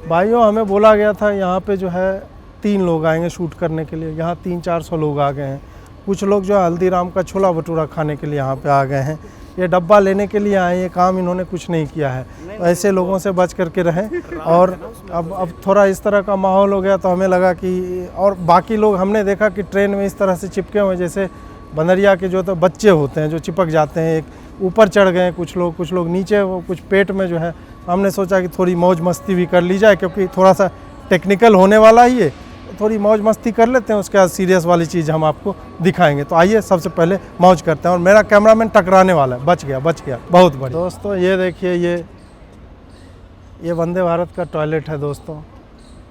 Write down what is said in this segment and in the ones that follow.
भाइयों हमें बोला गया था यहाँ पे जो है 3 लोग आएंगे शूट करने के लिए, यहाँ 300-400 लोग आ गए हैं। कुछ लोग जो है हल्दीराम का छोला भटूरा खाने के लिए यहाँ पे आ गए हैं। ये डब्बा लेने के लिए आए, ये काम इन्होंने कुछ नहीं किया है। तो ऐसे लोगों से बच करके रहें। और अब थोड़ा इस तरह का माहौल हो गया तो हमें लगा कि, और बाकी लोग हमने देखा कि ट्रेन में इस तरह से चिपके हुए, जैसे बंदरिया के जो तो बच्चे होते हैं जो चिपक जाते हैं, एक ऊपर चढ़ गए कुछ लोग नीचे, वो कुछ पेट में जो है। हमने सोचा कि थोड़ी मौज मस्ती भी कर ली जाए, क्योंकि थोड़ा सा टेक्निकल होने वाला ही है, थोड़ी मौज मस्ती कर लेते हैं, उसके बाद सीरियस वाली चीज़ हम आपको दिखाएंगे। तो आइए सबसे पहले मौज करते हैं। और मेरा कैमरामैन टकराने वाला है, बच गया बहुत बढ़िया। दोस्तों ये देखिए, ये वंदे भारत का टॉयलेट है दोस्तों,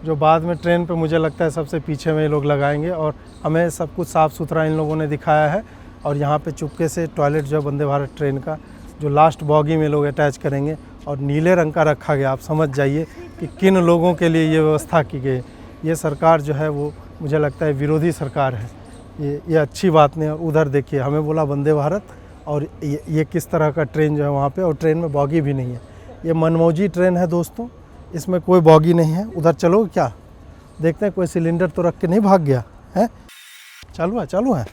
जो बाद में ट्रेन पे मुझे लगता है सबसे पीछे में ये लोग लगाएंगे। और हमें सब कुछ साफ़ सुथरा इन लोगों ने दिखाया है। और यहाँ पे चुपके से टॉयलेट जो वंदे भारत ट्रेन का जो लास्ट बॉगी में लोग अटैच करेंगे, और नीले रंग का रखा गया। आप समझ जाइए कि किन लोगों के लिए ये व्यवस्था की गई। ये सरकार जो है वो मुझे लगता है विरोधी सरकार है, ये अच्छी बात नहीं। और उधर देखिए, हमें बोला वंदे भारत, और ये किस तरह का ट्रेन जो है वहाँ पे, और ट्रेन में बॉगी भी नहीं है। ये मनमौजी ट्रेन है दोस्तों, इसमें कोई बॉगी नहीं है। उधर चलो क्या, देखते हैं कोई सिलेंडर तो रख के नहीं भाग गया है। चालू है।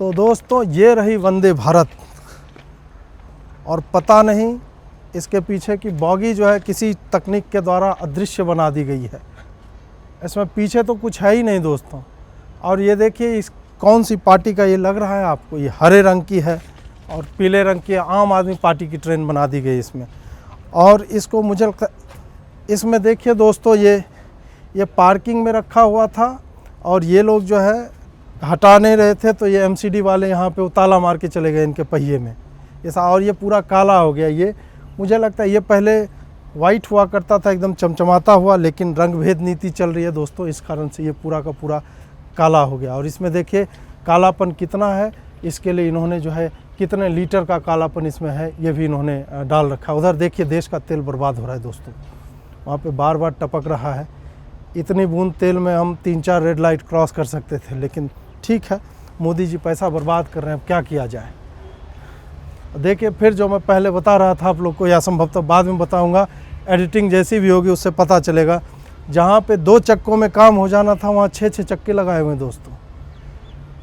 तो दोस्तों ये रही वंदे भारत, और पता नहीं इसके पीछे की बॉगी जो है किसी तकनीक के द्वारा अदृश्य बना दी गई है। इसमें पीछे तो कुछ है ही नहीं दोस्तों। और ये देखिए, इस कौन सी पार्टी का ये लग रहा है आपको, ये हरे रंग की है और पीले रंग की आम आदमी पार्टी की ट्रेन बना दी गई इसमें। और इसको मुझे लगता है, इसमें देखिए दोस्तों, ये पार्किंग में रखा हुआ था, और ये लोग जो है हटा नहीं रहे थे, तो ये एमसीडी वाले यहाँ पे ताला मार के चले गए इनके पहिए में ऐसा। और ये पूरा काला हो गया। ये मुझे लगता है ये पहले वाइट हुआ करता था, एकदम चमचमाता हुआ, लेकिन रंग भेद नीति चल रही है दोस्तों, इस कारण से ये पूरा का पूरा काला हो गया। और इसमें देखिए कालापन कितना है, इसके लिए इन्होंने जो है कितने लीटर का कालापन इसमें है ये भी इन्होंने डाल रखा है। उधर देखिए देश का तेल बर्बाद हो रहा है दोस्तों, वहाँ पे बार बार टपक रहा है। इतनी बूंद तेल में हम 3-4 रेड लाइट क्रॉस कर सकते थे, लेकिन ठीक है, मोदी जी पैसा बर्बाद कर रहे हैं, अब क्या किया जाए। देखिए फिर जो मैं पहले बता रहा था आप लोग को, या संभवतः बाद में बताऊंगा, एडिटिंग जैसी भी होगी उससे पता चलेगा। जहाँ पे 2 चक्कों में काम हो जाना था, वहाँ 6-6 चक्के लगाए हुए हैं दोस्तों।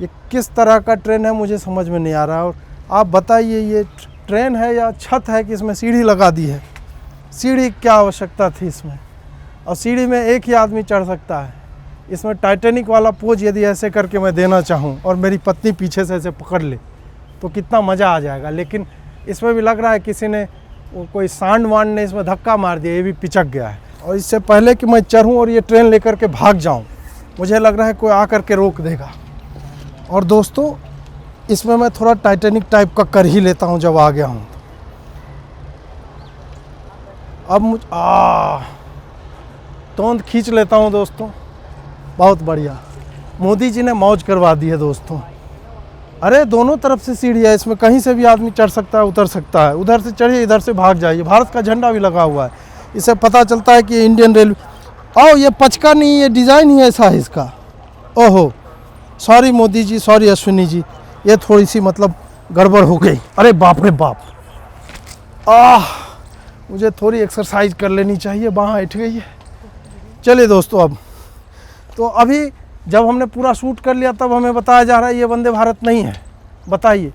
ये किस तरह का ट्रेन है मुझे समझ में नहीं आ रहा। और आप बताइए, ये ट्रेन है या छत है कि इसमें सीढ़ी लगा दी है? सीढ़ी क्या आवश्यकता थी इसमें? और सीढ़ी में एक ही आदमी चढ़ सकता है। इसमें टाइटैनिक वाला पोज यदि ऐसे करके मैं देना चाहूँ और मेरी पत्नी पीछे से ऐसे पकड़ ले तो कितना मज़ा आ जाएगा। लेकिन इसमें भी लग रहा है किसी ने, कोई सांड वांड ने इसमें धक्का मार दिया, ये भी पिचक गया है। और इससे पहले कि मैं चढ़ूँ और ये ट्रेन लेकर के भाग जाऊँ, मुझे लग रहा है कोई आकर के रोक देगा। और दोस्तों इसमें मैं थोड़ा टाइटैनिक टाइप का कर ही लेता हूँ जब आ गया हूँ। अब तोंद खींच लेता हूँ दोस्तों, बहुत बढ़िया। मोदी जी ने मौज करवा दी है दोस्तों। अरे दोनों तरफ से सीढ़ी है, इसमें कहीं से भी आदमी चढ़ सकता है, उतर सकता है। उधर से चढ़िए, इधर से भाग जाइए। भारत का झंडा भी लगा हुआ है, इससे पता चलता है कि इंडियन रेलवे। ये पचका नहीं, ये डिज़ाइन ही ऐसा है इसका। ओहो, सॉरी मोदी जी, सॉरी अश्विनी जी, ये थोड़ी सी मतलब गड़बड़ हो गई। अरे बाप रे बाप, मुझे थोड़ी एक्सरसाइज कर लेनी चाहिए, बाँह उठ गई है। चलिए दोस्तों, अब तो अभी जब हमने पूरा शूट कर लिया तब हमें बताया जा रहा है ये वंदे भारत नहीं है। बताइए,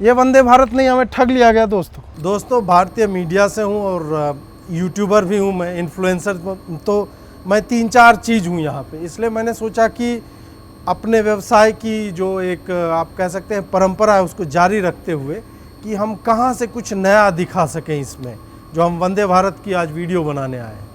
ये वंदे भारत नहीं, हमें ठग लिया गया दोस्तों। भारतीय मीडिया से हूँ और यूट्यूबर भी हूँ मैं, इन्फ्लुएंसर। तो मैं 3-4 चीज़ हूँ यहाँ पे, इसलिए मैंने सोचा कि अपने व्यवसाय की जो एक आप कह सकते हैं परंपरा है, उसको जारी रखते हुए कि हम कहाँ से कुछ नया दिखा सकें इसमें, जो हम वंदे भारत की आज वीडियो बनाने आए हैं।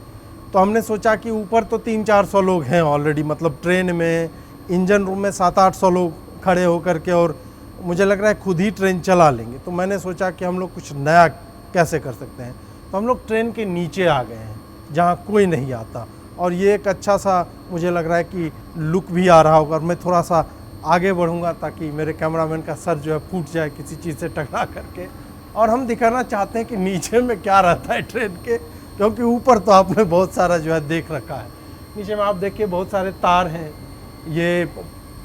तो हमने सोचा कि ऊपर तो 300-400 लोग हैं ऑलरेडी, मतलब ट्रेन में इंजन रूम में 700-800 लोग खड़े होकर के, और मुझे लग रहा है खुद ही ट्रेन चला लेंगे। तो मैंने सोचा कि हम लोग कुछ नया कैसे कर सकते हैं। तो हम लोग ट्रेन के नीचे आ गए हैं जहाँ कोई नहीं आता, और ये एक अच्छा सा मुझे लग रहा है कि लुक भी आ रहा होगा। मैं थोड़ा सा आगे बढ़ूँगा ताकि मेरे कैमरामैन का सर जो है फूट जाए किसी चीज़ से टकरा करके। और हम दिखाना चाहते हैं कि नीचे में क्या रहता है ट्रेन के, क्योंकि ऊपर तो आपने बहुत सारा जो है देख रखा है। नीचे में आप देखिए बहुत सारे तार हैं, ये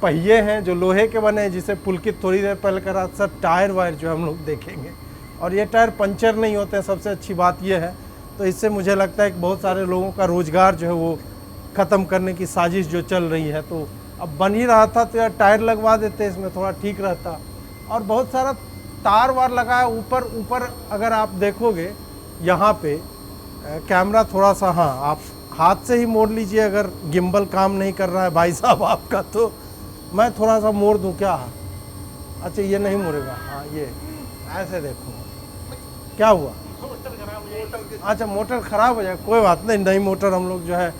पहिए हैं जो लोहे के बने हैं, जिसे पुलकित थोड़ी देर पहले करा। सब टायर वायर जो हम लोग देखेंगे, और ये टायर पंचर नहीं होते हैं, सबसे अच्छी बात ये है। तो इससे मुझे लगता है कि बहुत सारे लोगों का रोज़गार जो है वो ख़त्म करने की साजिश जो चल रही है। तो अब बन ही रहा था तो यार टायर लगवा देते, इसमें थोड़ा ठीक रहता। और बहुत सारा तार वार लगा है ऊपर ऊपर। अगर आप देखोगे यहाँ पे कैमरा थोड़ा सा, हाँ आप हाथ से ही मोड़ लीजिए अगर गिम्बल काम नहीं कर रहा है भाई साहब आपका, तो मैं थोड़ा सा मोड़ दूँ क्या? अच्छा ये नहीं मुड़ेगा, हाँ ये ऐसे देखो क्या हुआ। अच्छा मोटर ख़राब हो जाए, कोई बात नहीं, नई मोटर हम लोग जो है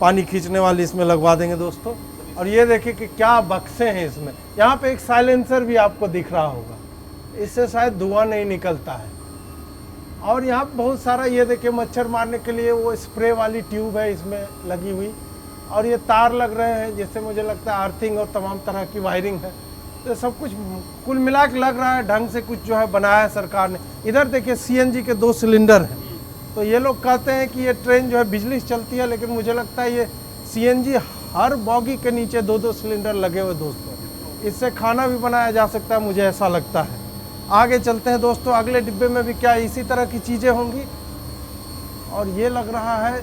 पानी खींचने वाली इसमें लगवा देंगे दोस्तों। और ये देखिए कि क्या बक्से हैं इसमें। यहाँ पे एक साइलेंसर भी आपको दिख रहा होगा, इससे शायद धुआं नहीं निकलता है। और यहाँ बहुत सारा ये देखिए मच्छर मारने के लिए वो स्प्रे वाली ट्यूब है इसमें लगी हुई। और ये तार लग रहे हैं जिससे मुझे लगता है अर्थिंग और तमाम तरह की वायरिंग है। तो सब कुछ कुल मिला के लग रहा है ढंग से कुछ जो है बनाया है सरकार ने। इधर देखिए सीएनजी के 2 सिलेंडर हैं। तो ये लोग कहते हैं कि ये ट्रेन जो है बिजली से चलती है, लेकिन मुझे लगता है ये सीएनजी हर बॉगी के नीचे 2-2 सिलेंडर लगे हुए दोस्तों। इससे खाना भी बनाया जा सकता है, मुझे ऐसा लगता है। आगे चलते हैं दोस्तों, अगले डिब्बे में भी क्या इसी तरह की चीज़ें होंगी। और ये लग रहा है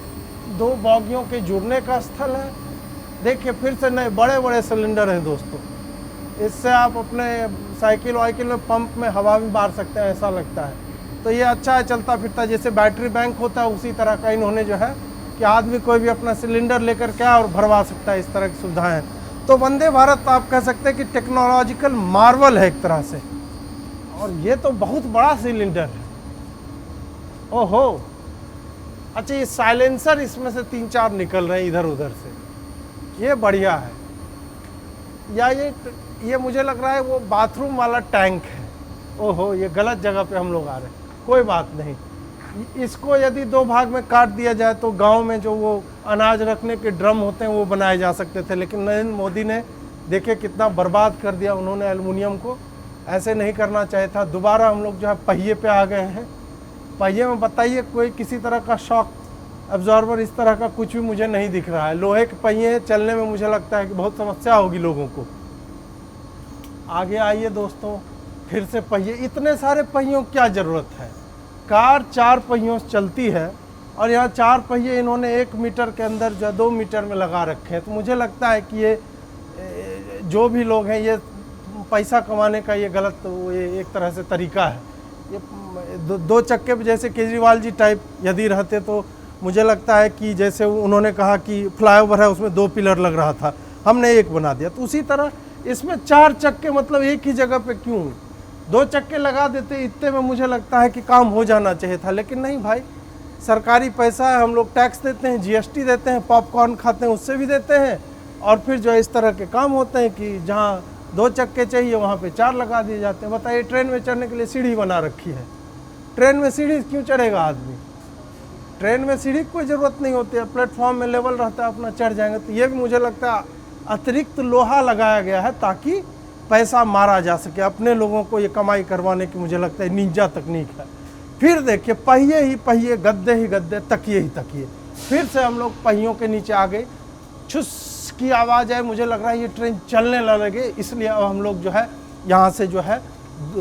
2 बॉगियों के जुड़ने का स्थल है। देखिए फिर से नए बड़े बड़े सिलेंडर हैं दोस्तों। इससे आप अपने साइकिल वाइकिल में पंप में हवा भी मार सकते हैं, ऐसा लगता है। तो ये अच्छा है, चलता फिरता, जैसे बैटरी बैंक होता है उसी तरह का इन्होंने जो है कि आदमी कोई भी अपना सिलेंडर लेकर के और भरवा सकता है, इस तरह की सुविधाएं हैं। तो वंदे भारत आप कह सकते हैं कि टेक्नोलॉजिकल मार्वल है एक तरह से। और ये तो बहुत बड़ा सिलेंडर है, ओहो। अच्छा ये साइलेंसर इसमें से 3-4 निकल रहे हैं इधर उधर से, ये बढ़िया है। या ये मुझे लग रहा है वो बाथरूम वाला टैंक है। ओहो ये गलत जगह पे हम लोग आ रहे हैं, कोई बात नहीं। इसको यदि 2 भाग में काट दिया जाए तो गांव में जो वो अनाज रखने के ड्रम होते हैं वो बनाए जा सकते थे, लेकिन नरेंद्र मोदी ने देखिए कितना बर्बाद कर दिया उन्होंने एल्युमिनियम को। ऐसे नहीं करना चाहिए था। दोबारा हम लोग जो है पहिए पे आ गए हैं। पहिए में बताइए कोई किसी तरह का शॉक एब्जॉर्बर इस तरह का कुछ भी मुझे नहीं दिख रहा है। लोहे के पहिए चलने में मुझे लगता है कि बहुत समस्या होगी लोगों को। आगे आइए दोस्तों, फिर से पहिए, इतने सारे पहियों की क्या ज़रूरत है? कार 4 पहियों से चलती है और यहाँ 4 पहिए इन्होंने 1 मीटर के अंदर जो 2 मीटर में लगा रखे हैं। तो मुझे लगता है कि ये जो भी लोग हैं ये पैसा कमाने का ये गलत ये एक तरह से तरीका है। ये 2 चक्के पे जैसे केजरीवाल जी टाइप यदि रहते तो मुझे लगता है कि जैसे उन्होंने कहा कि फ्लाईओवर है उसमें 2 पिलर लग रहा था, हमने 1 बना दिया, तो उसी तरह इसमें 4 चक्के मतलब एक ही जगह पे क्यों 2 चक्के लगा देते। इतने में मुझे लगता है कि काम हो जाना चाहिए था, लेकिन नहीं भाई, सरकारी पैसा है, हम लोग टैक्स देते हैं, जीएसटी देते हैं, पॉपकॉर्न खाते हैं उससे भी देते हैं। और फिर जो इस तरह के काम होते हैं कि जहाँ 2 चक्के चाहिए वहाँ पे 4 लगा दिए जाते हैं। बताइए ट्रेन में चढ़ने के लिए सीढ़ी बना रखी है, ट्रेन में सीढ़ी क्यों चढ़ेगा आदमी? ट्रेन में सीढ़ी की कोई ज़रूरत नहीं होती है, प्लेटफॉर्म में लेवल रहता है, अपना चढ़ जाएंगे। तो ये भी मुझे लगता है अतिरिक्त लोहा लगाया गया है ताकि पैसा मारा जा सके, अपने लोगों को ये कमाई करवाने की मुझे लगता है निंजा तकनीक है। फिर देखिए पहिए ही पहिए, गद्दे ही गद्दे, तकिए ही तकिए। फिर से हम लोग पहियों के नीचे आ गए, छुस की आवाज़ है, मुझे लग रहा है ये ट्रेन चलने न लगे, इसलिए अब हम लोग जो है यहाँ से जो है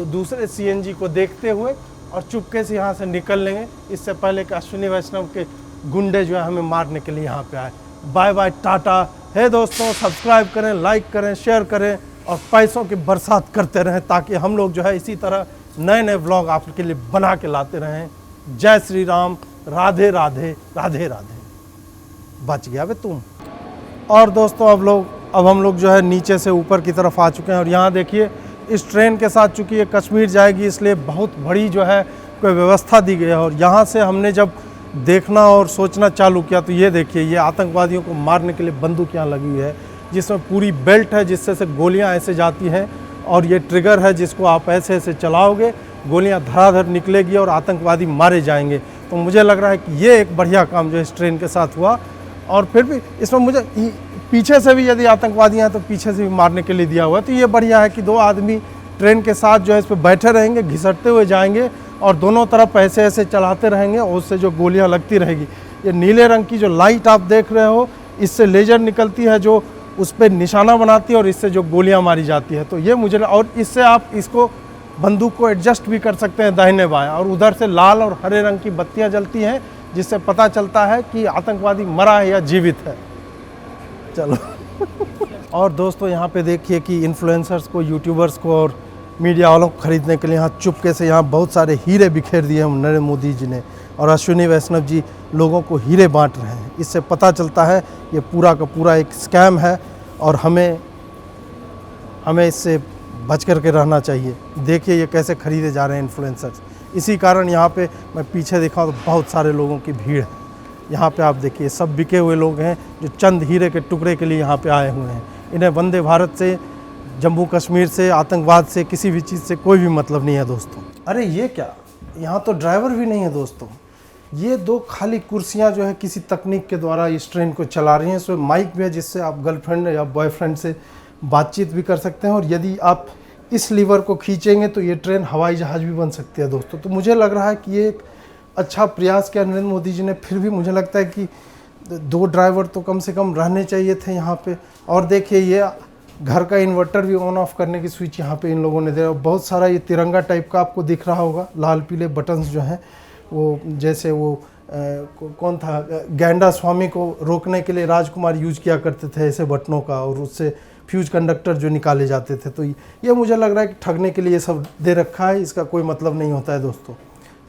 दूसरे सीएनजी को देखते हुए और चुपके से यहाँ से निकल लेंगे, इससे पहले कि अश्विनी वैष्णव के गुंडे जो है हमें मारने के लिए यहाँ पे आए। बाय बाय, टाटा है दोस्तों। सब्सक्राइब करें, लाइक करें, शेयर करें और पैसों की बरसात करते रहें ताकि हम लोग जो है इसी तरह नए नए व्लॉग आपके लिए बना के लाते रहें। जय श्री राम, राधे राधे, राधे राधे। बच गया बे तुम। और दोस्तों अब हम लोग जो है नीचे से ऊपर की तरफ आ चुके हैं और यहाँ देखिए इस ट्रेन के साथ चूँकि ये कश्मीर जाएगी इसलिए बहुत बड़ी जो है कोई व्यवस्था दी गई है। और यहाँ से हमने जब देखना और सोचना चालू किया तो ये देखिए ये आतंकवादियों को मारने के लिए बंदूक यहाँ लगी हुई है, जिसमें पूरी बेल्ट है जिससे से गोलियाँ ऐसे जाती हैं और ये ट्रिगर है जिसको आप ऐसे ऐसे चलाओगे, गोलियाँ धड़ाधड़ निकलेगी और आतंकवादी मारे जाएंगे। तो मुझे लग रहा है कि ये एक बढ़िया काम जो इस ट्रेन के साथ हुआ। और फिर भी इसमें मुझे पीछे से भी यदि आतंकवादी हैं तो पीछे से भी मारने के लिए दिया हुआ है। तो ये बढ़िया है कि 2 आदमी ट्रेन के साथ जो है इस पर बैठे रहेंगे, घिसटते हुए जाएंगे और दोनों तरफ ऐसे ऐसे चलाते रहेंगे और उससे जो गोलियां लगती रहेगी। ये नीले रंग की जो लाइट आप देख रहे हो इससे लेजर निकलती है जो उस पर निशाना बनाती है और इससे जो गोलियां मारी जाती है। तो ये मुझे और इससे आप इसको बंदूक को एडजस्ट भी कर सकते हैं दाहिने बाएँ। और उधर से लाल और हरे रंग की बत्तियाँ जलती हैं जिससे पता चलता है कि आतंकवादी मरा है या जीवित है। चलो और दोस्तों यहाँ पे देखिए कि इन्फ्लुएंसर्स को, यूट्यूबर्स को और मीडिया वालों को खरीदने के लिए यहाँ चुपके से यहाँ बहुत सारे हीरे बिखेर दिए हैं नरेंद्र मोदी जी ने, और अश्विनी वैष्णव जी लोगों को हीरे बांट रहे हैं। इससे पता चलता है ये पूरा का पूरा एक स्कैम है और हमें इससे बच करके रहना चाहिए। देखिए ये कैसे खरीदे जा रहे हैं इन्फ्लुएंसर्स। इसी कारण यहाँ पे मैं पीछे देखा तो बहुत सारे लोगों की भीड़ है। यहाँ पे आप देखिए सब बिके हुए लोग हैं जो चंद हीरे के टुकड़े के लिए यहाँ पे आए हुए हैं। इन्हें वंदे भारत से, जम्मू कश्मीर से, आतंकवाद से, किसी भी चीज़ से कोई भी मतलब नहीं है दोस्तों। अरे ये क्या, यहाँ तो ड्राइवर भी नहीं है दोस्तों। ये 2 खाली कुर्सियाँ जो है किसी तकनीक के द्वारा इस ट्रेन को चला रही हैं। इसमें माइक भी है जिससे आप गर्लफ्रेंड या बॉयफ्रेंड से बातचीत भी कर सकते हैं, और यदि आप इस लीवर को खींचेंगे तो ये ट्रेन हवाई जहाज़ भी बन सकती है दोस्तों। तो मुझे लग रहा है कि ये एक अच्छा प्रयास किया नरेंद्र मोदी जी ने। फिर भी मुझे लगता है कि 2 ड्राइवर तो कम से कम रहने चाहिए थे यहाँ पे। और देखिए ये घर का इन्वर्टर भी ऑन ऑफ करने की स्विच यहाँ पे इन लोगों ने दिया। बहुत सारा ये तिरंगा टाइप का आपको दिख रहा होगा, लाल पीले बटन्स जो हैं वो, जैसे वो कौन था, गैंडा स्वामी को रोकने के लिए राजकुमार यूज किया करते थे ऐसे बटनों का, और उससे फ्यूज कंडक्टर जो निकाले जाते थे। तो ये मुझे लग रहा है कि ठगने के लिए ये सब दे रखा है, इसका कोई मतलब नहीं होता है दोस्तों।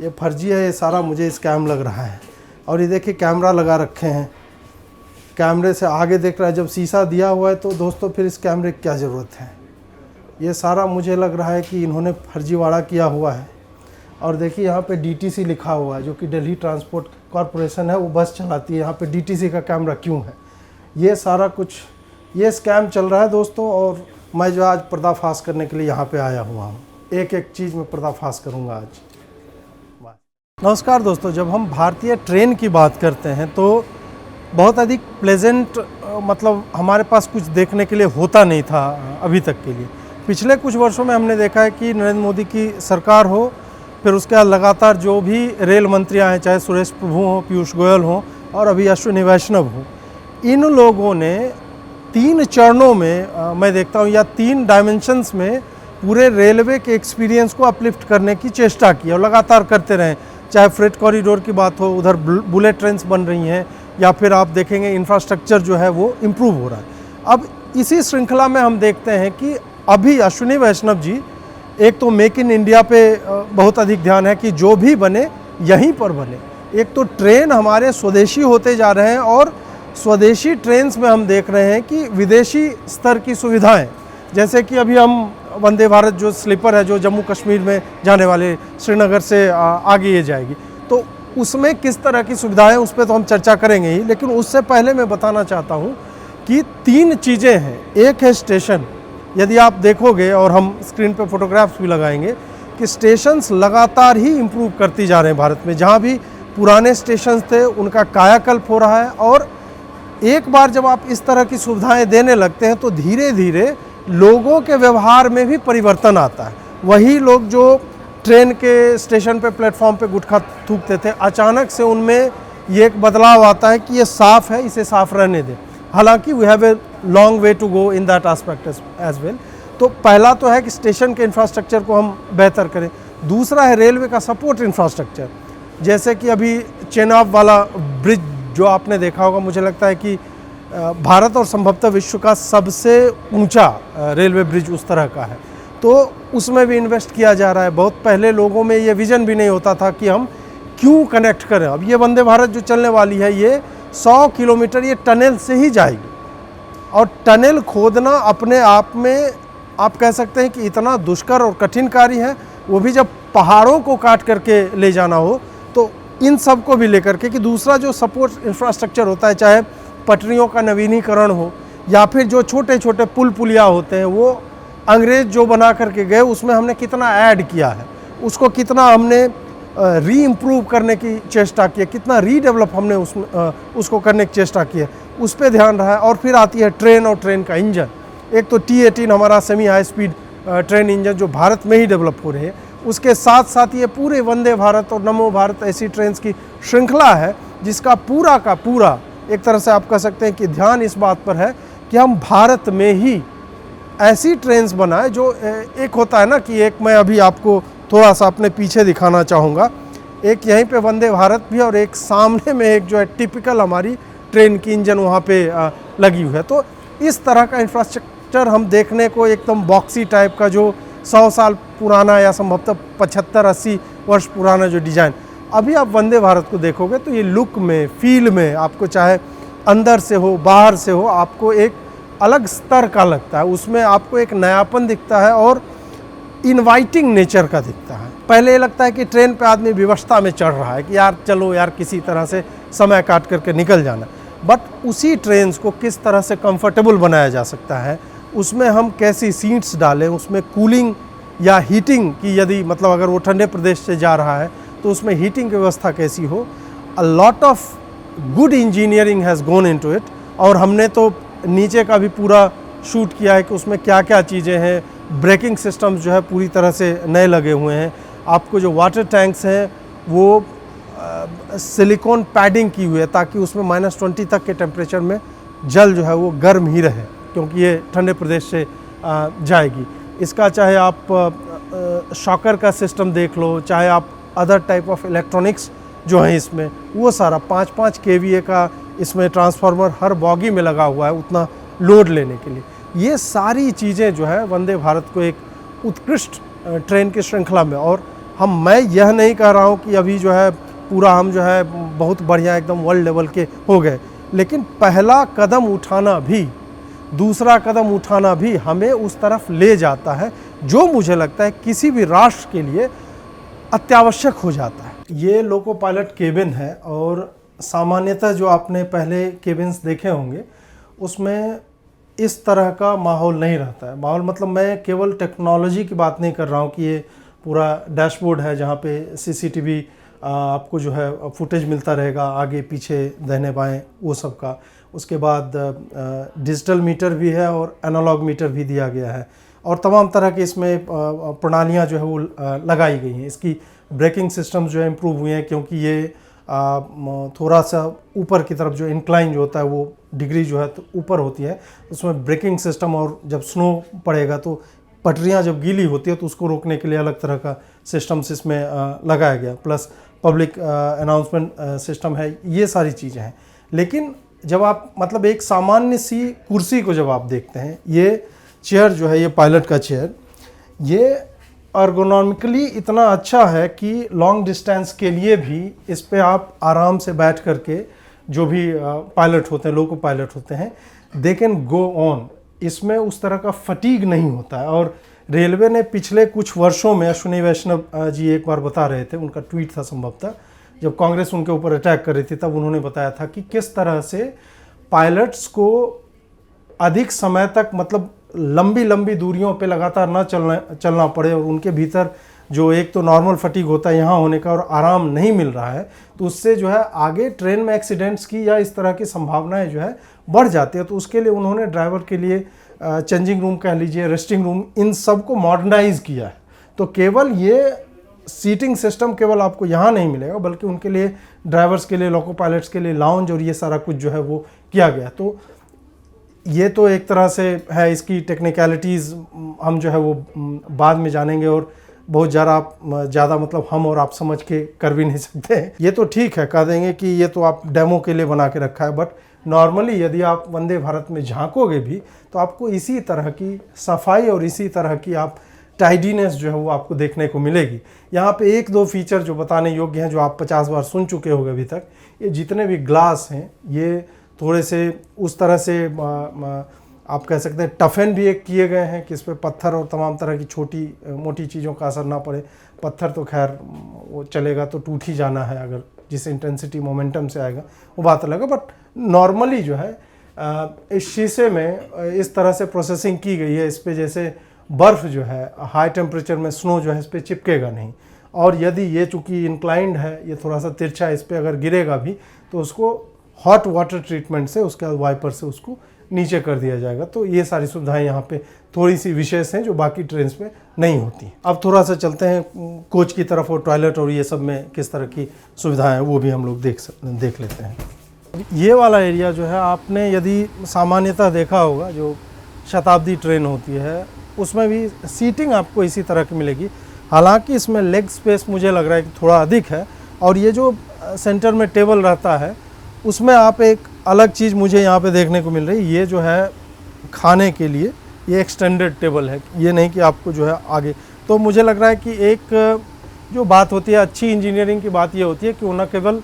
ये फर्जी है, ये सारा मुझे स्कैम लग रहा है। और ये देखिए कैमरा लगा रखे हैं, कैमरे से आगे देख रहा है। जब शीशा दिया हुआ है तो दोस्तों फिर इस कैमरे की क्या ज़रूरत है। ये सारा मुझे लग रहा है कि इन्होंने फर्जीवाड़ा किया हुआ है। और देखिए यहाँ पे DTC लिखा हुआ है, जो कि दिल्ली ट्रांसपोर्ट कॉरपोरेशन है, वो बस चलाती है। यहाँ पे DTC का कैमरा क्यों है? ये सारा कुछ ये स्कैम चल रहा है दोस्तों। और मैं जो आज पर्दाफाश करने के लिए यहाँ पे आया हुआ हूँ, एक एक चीज़ में पर्दाफाश करूँगा आज। नमस्कार दोस्तों, जब हम भारतीय ट्रेन की बात करते हैं तो बहुत अधिक प्लेजेंट मतलब हमारे पास कुछ देखने के लिए होता नहीं था अभी तक के लिए। पिछले कुछ वर्षों में हमने देखा है कि नरेंद्र मोदी की सरकार हो, फिर उसके बाद लगातार जो भी रेल मंत्री आए, चाहे सुरेश प्रभु हों, पीयूष गोयल हों और अभी अश्विनी वैष्णव हों, इन लोगों ने 3 चरणों में मैं देखता हूँ, या 3 डायमेंशंस में पूरे रेलवे के एक्सपीरियंस को अपलिफ्ट करने की चेष्टा की और लगातार करते रहें। चाहे फ्रेट कॉरिडोर की बात हो, उधर बुलेट ट्रेन्स बन रही हैं, या फिर आप देखेंगे इंफ्रास्ट्रक्चर जो है वो इम्प्रूव हो रहा है। अब इसी श्रृंखला में हम देखते हैं कि अभी अश्विनी वैष्णव जी, एक तो मेक इन इंडिया पे बहुत अधिक ध्यान है कि जो भी बने यहीं पर बने। एक तो ट्रेन हमारे स्वदेशी होते जा रहे हैं, और स्वदेशी ट्रेन्स में हम देख रहे हैं कि विदेशी स्तर की सुविधाएं, जैसे कि अभी हम वंदे भारत जो स्लीपर है, जो जम्मू कश्मीर में जाने वाले, श्रीनगर से आगे ये जाएगी, तो उसमें किस तरह की सुविधाएं, उस पर तो हम चर्चा करेंगे ही। लेकिन उससे पहले मैं बताना चाहता हूं कि 3 चीज़ें हैं। एक है स्टेशन। यदि आप देखोगे, और हम स्क्रीन पे फोटोग्राफ्स भी लगाएंगे, कि स्टेशंस लगातार ही इम्प्रूव करती जा रहे हैं भारत में। जहां भी पुराने स्टेशंस थे उनका कायाकल्प हो रहा है, और एक बार जब आप इस तरह की सुविधाएं देने लगते हैं तो धीरे धीरे लोगों के व्यवहार में भी परिवर्तन आता है। वही लोग जो ट्रेन के स्टेशन पे, प्लेटफॉर्म पे गुटखा थूकते थे, अचानक से उनमें ये एक बदलाव आता है कि ये साफ़ है, इसे साफ़ रहने दें। हालांकि we have a long way to go in that aspect as well. तो पहला तो है कि स्टेशन के इंफ्रास्ट्रक्चर को हम बेहतर करें। दूसरा है रेलवे का सपोर्ट इंफ्रास्ट्रक्चर, जैसे कि अभी चेनाब वाला ब्रिज जो आपने देखा होगा, मुझे लगता है कि भारत और संभवतः विश्व का सबसे ऊंचा रेलवे ब्रिज उस तरह का है। तो उसमें भी इन्वेस्ट किया जा रहा है। बहुत पहले लोगों में ये विज़न भी नहीं होता था कि हम क्यों कनेक्ट करें। अब ये वंदे भारत जो चलने वाली है, ये 100 किलोमीटर ये टनल से ही जाएगी, और टनल खोदना अपने आप में आप कह सकते हैं कि इतना दुष्कर और कठिन कार्य है, वो भी जब पहाड़ों को काट करके ले जाना हो। तो इन सब को भी लेकर के, कि दूसरा जो सपोर्ट इंफ्रास्ट्रक्चर होता है, चाहे पटरियों का नवीनीकरण हो या फिर जो छोटे छोटे पुल पुलिया होते हैं, वो अंग्रेज जो बना करके गए उसमें हमने कितना ऐड किया है, उसको कितना हमने री इम्प्रूव करने की चेष्टा की है, कितना रीडेवलप हमने उसको करने की चेष्टा की है, उस पर ध्यान रहा है। और फिर आती है ट्रेन और ट्रेन का इंजन। एक तो T18 हमारा semi high speed train engine जो भारत में ही डेवलप हो रहे हैं, उसके साथ साथ ये पूरे वंदे भारत और नमो भारत ऐसी ट्रेन्स की श्रृंखला है, जिसका पूरा का पूरा एक तरह से आप कह सकते हैं कि ध्यान इस बात पर है कि हम भारत में ही ऐसी ट्रेन्स बनाए। जो एक होता है ना कि एक, मैं अभी आपको थोड़ा सा अपने पीछे दिखाना चाहूँगा, एक यहीं पे वंदे भारत भी है और एक सामने में एक जो है टिपिकल हमारी ट्रेन की इंजन वहाँ पे लगी हुई है। तो इस तरह का इंफ्रास्ट्रक्चर हम देखने को एकदम बॉक्सी टाइप का, जो 100 साल पुराना या संभवतः 75-80 वर्ष पुराना जो डिज़ाइन, अभी आप वंदे भारत को देखोगे तो ये लुक में, फील में आपको चाहे अंदर से हो बाहर से हो, आपको एक अलग स्तर का लगता है। उसमें आपको एक नयापन दिखता है और इनवाइटिंग नेचर का दिखता है। पहले ये लगता है कि ट्रेन पे आदमी विवशता में चढ़ रहा है कि यार चलो यार किसी तरह से समय काट करके निकल जाना, बट उसी ट्रेन को किस तरह से कंफर्टेबल बनाया जा सकता है, उसमें हम कैसी सीट्स डालें, उसमें कूलिंग या हीटिंग की, यदि मतलब अगर वो ठंडे प्रदेश से जा रहा है तो उसमें हीटिंग की व्यवस्था कैसी हो। A lot of good engineering has gone into it. और हमने तो नीचे का भी पूरा शूट किया है कि उसमें क्या क्या चीज़ें हैं। ब्रेकिंग सिस्टम्स जो है पूरी तरह से नए लगे हुए हैं। आपको जो वाटर टैंक्स हैं वो सिलिकॉन पैडिंग की हुई है ताकि उसमें -20 तक के टेम्परेचर में जल जो है वो गर्म ही रहे, क्योंकि ये ठंडे प्रदेश से जाएगी। इसका चाहे आप शॉकर का सिस्टम देख लो, चाहे आप अदर टाइप ऑफ इलेक्ट्रॉनिक्स जो हैं इसमें, वो सारा 5-5 kVA का इसमें ट्रांसफार्मर हर बॉगी में लगा हुआ है उतना लोड लेने के लिए। ये सारी चीज़ें जो है वंदे भारत को एक उत्कृष्ट ट्रेन की श्रृंखला में, और मैं यह नहीं कह रहा हूँ कि अभी जो है पूरा हम जो है बहुत बढ़िया एकदम वर्ल्ड लेवल के हो गए, लेकिन पहला कदम उठाना भी, दूसरा कदम उठाना भी हमें उस तरफ ले जाता है जो मुझे लगता है किसी भी राष्ट्र के लिए अत्यावश्यक हो जाता है। ये लोको पायलट केबिन है और सामान्यतः जो आपने पहले केबिन्स देखे होंगे उसमें इस तरह का माहौल नहीं रहता है। माहौल मतलब मैं केवल टेक्नोलॉजी की बात नहीं कर रहा हूँ कि ये पूरा डैशबोर्ड है जहाँ पे CCTV आपको जो है फुटेज मिलता रहेगा आगे पीछे दाहिने बाएं वो सब का। उसके बाद डिजिटल मीटर भी है और एनालॉग मीटर भी दिया गया है और तमाम तरह की इसमें प्रणालियाँ जो है वो लगाई गई हैं। इसकी ब्रेकिंग सिस्टम जो है इम्प्रूव हुए हैं, क्योंकि ये थोड़ा सा ऊपर की तरफ जो इंक्लाइन जो होता है वो डिग्री जो है तो ऊपर होती है, उसमें ब्रेकिंग सिस्टम, और जब स्नो पड़ेगा तो पटरियाँ जब गीली होती है तो उसको रोकने के लिए अलग तरह का सिस्टम्स इसमें लगाया गया, प्लस पब्लिक अनाउंसमेंट सिस्टम है। ये सारी चीज़ें हैं। लेकिन जब आप मतलब एक सामान्य सी कुर्सी को जब आप देखते हैं, ये चेयर जो है, ये पायलट का चेयर, ये अर्गोनॉमिकली इतना अच्छा है कि लॉन्ग डिस्टेंस के लिए भी इस पे आप आराम से बैठ करके, जो भी पायलट होते हैं, लोको पायलट होते हैं, दे कैन गो ऑन। इसमें उस तरह का फटीग नहीं होता है। और रेलवे ने पिछले कुछ वर्षों में, अश्विनी वैष्णव जी एक बार बता रहे थे, उनका ट्वीट था संभवतः, जब कांग्रेस उनके ऊपर अटैक कर रही थी तब उन्होंने बताया था कि किस तरह से पायलट्स को अधिक समय तक, मतलब लंबी लंबी दूरियों पे लगातार ना चलना पड़े, और उनके भीतर जो एक तो नॉर्मल फटीग होता है यहाँ होने का और आराम नहीं मिल रहा है, तो उससे जो है आगे ट्रेन में एक्सीडेंट्स की या इस तरह की संभावनाएं जो है बढ़ जाती है। तो उसके लिए उन्होंने ड्राइवर के लिए चेंजिंग रूम कह लीजिए, रेस्टिंग रूम, इन सब को मॉडर्नाइज किया है। तो केवल ये सीटिंग सिस्टम केवल आपको यहाँ नहीं मिलेगा, बल्कि उनके लिए, ड्राइवर्स के लिए, लोको पायलट्स के लिए लाउंज और ये सारा कुछ जो है वो किया गया। तो ये तो एक तरह से है, इसकी टेक्निकलिटीज़ हम जो है वो बाद में जानेंगे और बहुत ज़्यादा मतलब हम और आप समझ के कर भी नहीं सकते हैं। ये तो ठीक है, कह देंगे कि ये तो आप डेमो के लिए बना के रखा है, बट नॉर्मली यदि आप वंदे भारत में झांकोगे भी तो आपको इसी तरह की सफाई और इसी तरह की आप टाइडीनेस जो है वो आपको देखने को मिलेगी। यहाँ पे 1-2 फीचर जो बताने योग्य हैं, जो आप 50 बार सुन चुके होंगे अभी तक, ये जितने भी ग्लास हैं ये थोड़े से उस तरह से आप कह सकते हैं टफन भी एक किए गए हैं कि इस पर पत्थर और तमाम तरह की छोटी मोटी चीज़ों का असर ना पड़े। पत्थर तो खैर वो चलेगा तो टूट ही जाना है, अगर जिस इंटेंसिटी मोमेंटम से आएगा वो बात अलग है, बट नॉर्मली जो है इस शीशे में इस तरह से प्रोसेसिंग की गई है, इस पर जैसे बर्फ़ जो है हाई टेम्परेचर में स्नो जो है इस पर चिपकेगा नहीं, और यदि ये चूँकि इंक्लाइंड है, ये थोड़ा सा तिरछा है, इस पर अगर गिरेगा भी तो उसको हॉट वाटर ट्रीटमेंट से, उसके बाद वाइपर से उसको नीचे कर दिया जाएगा। तो ये सारी सुविधाएं यहाँ पे थोड़ी सी विशेष हैं जो बाकी ट्रेन में नहीं होती। अब थोड़ा सा चलते हैं कोच की तरफ, और टॉयलेट और ये सब में किस तरह की सुविधाएं हैं वो भी हम लोग देख लेते हैं। ये वाला एरिया जो है, आपने यदि सामान्यतः देखा होगा जो शताब्दी ट्रेन होती है उसमें भी सीटिंग आपको इसी तरह की मिलेगी। हालांकि इसमें लेग स्पेस मुझे लग रहा है कि थोड़ा अधिक है, और ये जो सेंटर में टेबल रहता है उसमें आप एक अलग चीज़ मुझे यहाँ पे देखने को मिल रही है, ये जो है खाने के लिए ये एक्सटेंडेड टेबल है, ये नहीं कि आपको जो है आगे। तो मुझे लग रहा है कि एक जो बात होती है अच्छी इंजीनियरिंग की बात ये होती है कि वो न केवल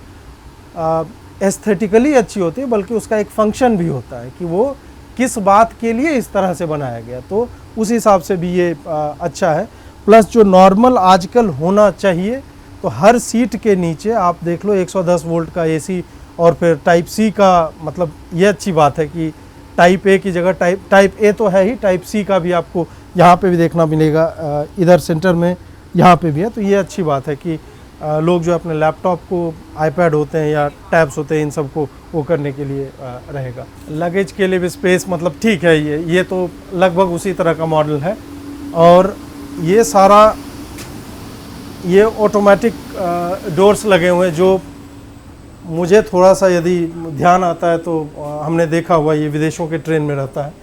एस्थेटिकली अच्छी होती है बल्कि उसका एक फंक्शन भी होता है कि वो किस बात के लिए इस तरह से बनाया गया, तो उस हिसाब से भी ये अच्छा है। प्लस जो नॉर्मल आजकल होना चाहिए, तो हर सीट के नीचे आप देख लो 110 वोल्ट का एसी और फिर टाइप सी का, मतलब ये अच्छी बात है कि टाइप ए की जगह टाइप ए तो है ही, टाइप सी का भी आपको यहाँ पे भी देखना मिलेगा, इधर सेंटर में यहाँ पे भी है। तो ये अच्छी बात है कि लोग जो अपने लैपटॉप को, आईपैड होते हैं या टैब्स होते हैं, इन सब को वो करने के लिए रहेगा। लगेज के लिए भी स्पेस मतलब ठीक है, ये तो लगभग उसी तरह का मॉडल है। और ये सारा ये ऑटोमेटिक डोर्स लगे हुए हैं, जो मुझे थोड़ा सा यदि ध्यान आता है तो हमने देखा हुआ ये विदेशों के ट्रेन में रहता है।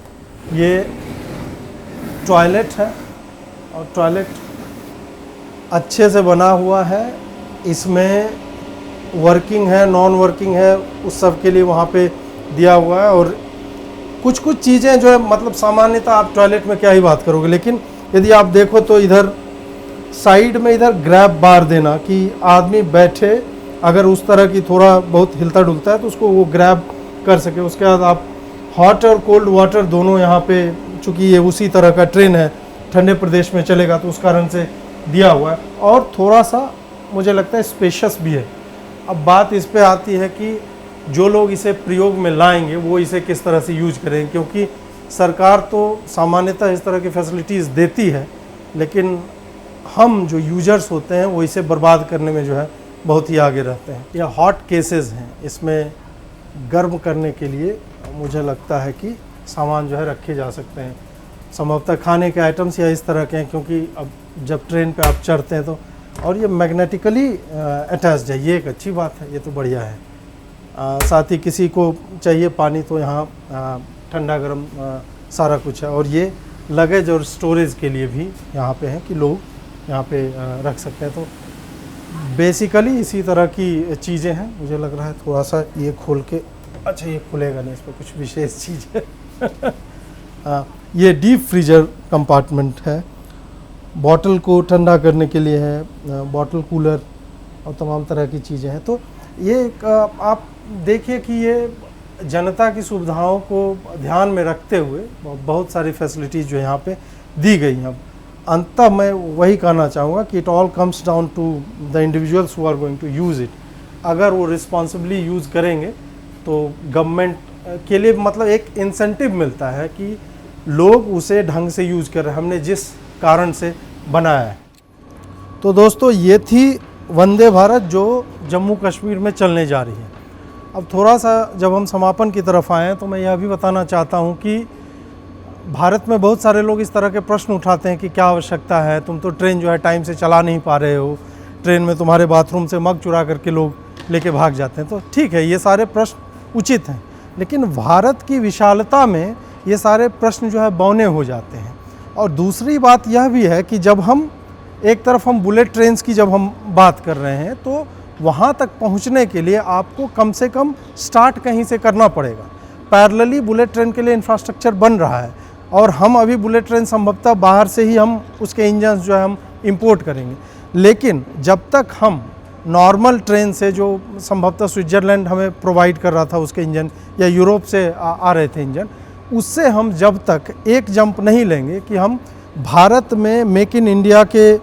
ये टॉयलेट है और टॉयलेट अच्छे से बना हुआ है, इसमें वर्किंग है, नॉन वर्किंग है, उस सब के लिए वहाँ पे दिया हुआ है। और कुछ कुछ चीज़ें जो है मतलब सामान्यतः आप टॉयलेट में क्या ही बात करोगे, लेकिन यदि आप देखो तो इधर साइड में इधर ग्रैब बार देना कि आदमी बैठे अगर उस तरह की थोड़ा बहुत हिलता डुलता है तो उसको वो ग्रैब कर सके। उसके बाद आप हॉट और कोल्ड वाटर दोनों यहाँ पे, चूँकि ये उसी तरह का ट्रेन है, ठंडे प्रदेश में चलेगा तो उस कारण से दिया हुआ है। और थोड़ा सा मुझे लगता है स्पेशियस भी है। अब बात इस पे आती है कि जो लोग इसे प्रयोग में लाएंगे वो इसे किस तरह से यूज करेंगे, क्योंकि सरकार तो सामान्यतः इस तरह की फैसिलिटीज़ देती है, लेकिन हम जो यूजर्स होते हैं वो इसे बर्बाद करने में जो है बहुत ही आगे रहते हैं। ये हॉट केसेस हैं, इसमें गर्म करने के लिए मुझे लगता है कि सामान जो है रखे जा सकते हैं, संभवतः खाने के आइटम्स या इस तरह के हैं, क्योंकि अब जब ट्रेन पे आप चढ़ते हैं तो, और ये मैग्नेटिकली अटैच्ड है, ये एक अच्छी बात है, ये तो बढ़िया है। साथ ही किसी को चाहिए पानी तो यहाँ ठंडा गर्म सारा कुछ है। और ये लगेज और स्टोरेज के लिए भी यहाँ पे है कि लोग यहाँ पे रख सकते हैं। तो बेसिकली इसी तरह की चीज़ें हैं। मुझे लग रहा है थोड़ा सा ये खोल के, अच्छा ये खुलेगा नहीं, इस पर कुछ विशेष चीज़ है। ये डीप फ्रीजर कंपार्टमेंट है, बॉटल को ठंडा करने के लिए है, बॉटल कूलर और तमाम तरह की चीज़ें हैं। तो ये आप देखिए कि ये जनता की सुविधाओं को ध्यान में रखते हुए बहुत सारी फैसिलिटीज़ जो यहाँ पे दी गई हैं। अंततः मैं वही कहना चाहूँगा कि it all comes down to the individuals who are going to use it. अगर वो रिस्पॉन्सिबली यूज़ करेंगे तो गवर्नमेंट के लिए मतलब एक इंसेंटिव मिलता है कि लोग उसे ढंग से यूज़ कर रहे हैं, हमने जिस कारण से बनाया है। तो दोस्तों ये थी वंदे भारत जो जम्मू कश्मीर में चलने जा रही है। अब थोड़ा सा जब हम समापन की तरफ आए हैं तो मैं यह भी बताना चाहता हूँ कि भारत में बहुत सारे लोग इस तरह के प्रश्न उठाते हैं कि क्या आवश्यकता है, तुम तो ट्रेन जो है टाइम से चला नहीं पा रहे हो, ट्रेन में तुम्हारे बाथरूम से मग चुरा करके लोग लेके भाग जाते हैं। तो ठीक है, ये सारे प्रश्न उचित हैं, लेकिन भारत की विशालता में ये सारे प्रश्न जो है बौने हो जाते हैं। और दूसरी बात यह भी है कि जब हम एक तरफ हम बुलेट ट्रेन्स की जब हम बात कर रहे हैं तो वहाँ तक पहुँचने के लिए आपको कम से कम स्टार्ट कहीं से करना पड़ेगा। पैरेलली बुलेट ट्रेन के लिए इंफ्रास्ट्रक्चर बन रहा है और हम अभी बुलेट ट्रेन संभवतः बाहर से ही हम उसके इंजन जो है हम इंपोर्ट करेंगे। लेकिन जब तक हम नॉर्मल ट्रेन से, जो संभवतः स्विट्ज़रलैंड हमें प्रोवाइड कर रहा था उसके इंजन, या यूरोप से आ रहे थे इंजन, उससे हम जब तक एक जंप नहीं लेंगे कि हम भारत में मेक इन इंडिया के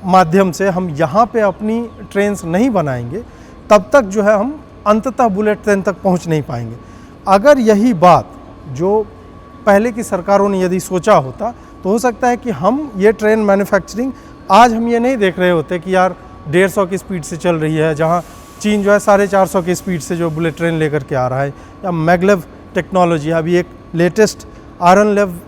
माध्यम से हम यहाँ पे अपनी ट्रेन्स नहीं बनाएंगे, तब तक जो है हम अंततः बुलेट ट्रेन तक पहुँच नहीं पाएंगे। अगर यही बात जो पहले की सरकारों ने यदि सोचा होता तो हो सकता है कि हम ये ट्रेन मैन्युफैक्चरिंग आज हम ये नहीं देख रहे होते कि यार 150 की स्पीड से चल रही है, जहाँ चीन जो है 450 की स्पीड से जो बुलेट ट्रेन लेकर के आ रहा है, या मैगलेव टेक्नोलॉजी, अभी एक लेटेस्ट आयरनलेव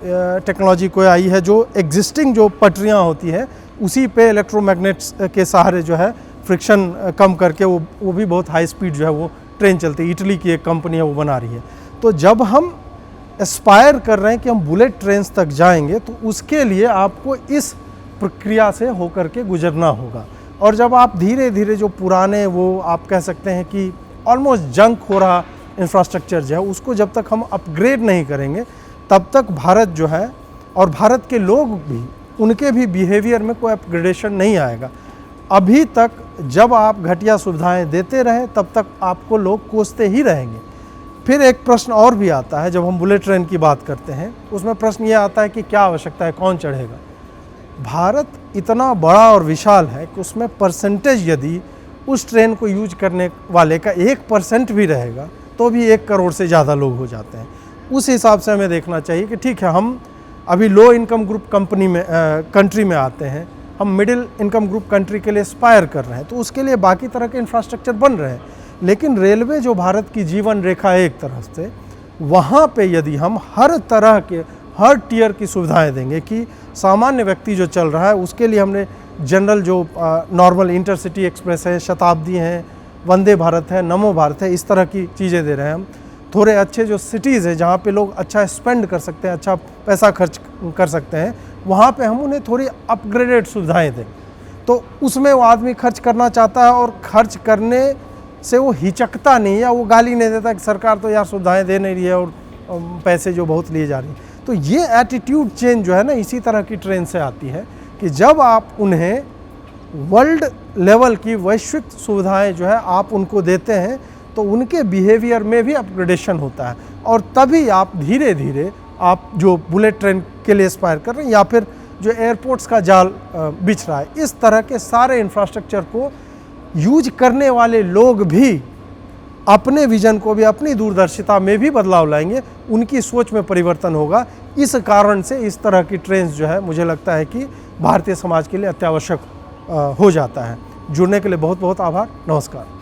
टेक्नोलॉजी कोई आई है जो एग्जिस्टिंग जो पटरियाँ होती हैं उसी पे इलेक्ट्रोमैग्नेट्स के सहारे जो है फ्रिक्शन कम करके वो भी बहुत हाई स्पीड जो है वो ट्रेन चलती है। इटली की एक कंपनी है वो बना रही है। तो जब हम एस्पायर कर रहे हैं कि हम बुलेट ट्रेन्स तक जाएंगे तो उसके लिए आपको इस प्रक्रिया से होकर के गुजरना होगा। और जब आप धीरे धीरे जो पुराने, वो आप कह सकते हैं कि ऑलमोस्ट जंक हो रहा इंफ्रास्ट्रक्चर जो है, उसको जब तक हम अपग्रेड नहीं करेंगे तब तक भारत जो है, और भारत के लोग भी, उनके भी बिहेवियर में कोई अपग्रेडेशन नहीं आएगा। अभी तक जब आप घटिया सुविधाएं देते रहें तब तक आपको लोग कोसते ही रहेंगे। फिर एक प्रश्न और भी आता है, जब हम बुलेट ट्रेन की बात करते हैं उसमें प्रश्न ये आता है कि क्या आवश्यकता है, कौन चढ़ेगा। भारत इतना बड़ा और विशाल है कि उसमें परसेंटेज यदि उस ट्रेन को यूज करने वाले का 1% भी रहेगा तो भी 1 करोड़ से ज़्यादा लोग हो जाते हैं। उस हिसाब से हमें देखना चाहिए कि ठीक है, हम अभी लो इनकम ग्रुप कंट्री में आते हैं, हम मिडिल इनकम ग्रुप कंट्री के लिए एस्पायर कर रहे हैं, तो उसके लिए बाकी तरह के इंफ्रास्ट्रक्चर बन रहे हैं। लेकिन रेलवे जो भारत की जीवन रेखा है एक तरह से, वहाँ पे यदि हम हर तरह के, हर टियर की सुविधाएं देंगे कि सामान्य व्यक्ति जो चल रहा है उसके लिए हमने जनरल जो नॉर्मल इंटरसिटी एक्सप्रेस है, शताब्दी हैं, वंदे भारत है, नमो भारत है, इस तरह की चीज़ें दे रहे हैं हम। थोड़े अच्छे जो सिटीज़ हैं जहाँ पे लोग अच्छा स्पेंड कर सकते हैं, अच्छा पैसा खर्च कर सकते हैं, वहाँ पे हम उन्हें थोड़ी अपग्रेडेड सुविधाएं दें। तो उसमें वो आदमी खर्च करना चाहता है और खर्च करने से वो हिचकता नहीं, या वो गाली नहीं देता कि सरकार तो यार सुविधाएं दे नहीं रही है और पैसे जो बहुत लिए जा रही हैं। तो ये एटीट्यूड चेंज जो है ना, इसी तरह की ट्रेन से आती है कि जब आप उन्हें वर्ल्ड लेवल की वैश्विक सुविधाएं जो है आप उनको देते हैं तो उनके बिहेवियर में भी अपग्रेडेशन होता है, और तभी आप धीरे धीरे आप जो बुलेट ट्रेन के लिए एस्पायर कर रहे हैं, या फिर जो एयरपोर्ट्स का जाल बिछ रहा है, इस तरह के सारे इंफ्रास्ट्रक्चर को यूज करने वाले लोग भी अपने विजन को भी, अपनी दूरदर्शिता में भी बदलाव लाएंगे, उनकी सोच में परिवर्तन होगा। इस कारण से इस तरह की ट्रेन्स जो है, मुझे लगता है कि भारतीय समाज के लिए अत्यावश्यक हो जाता है। जुड़ने के लिए बहुत बहुत आभार। नमस्कार।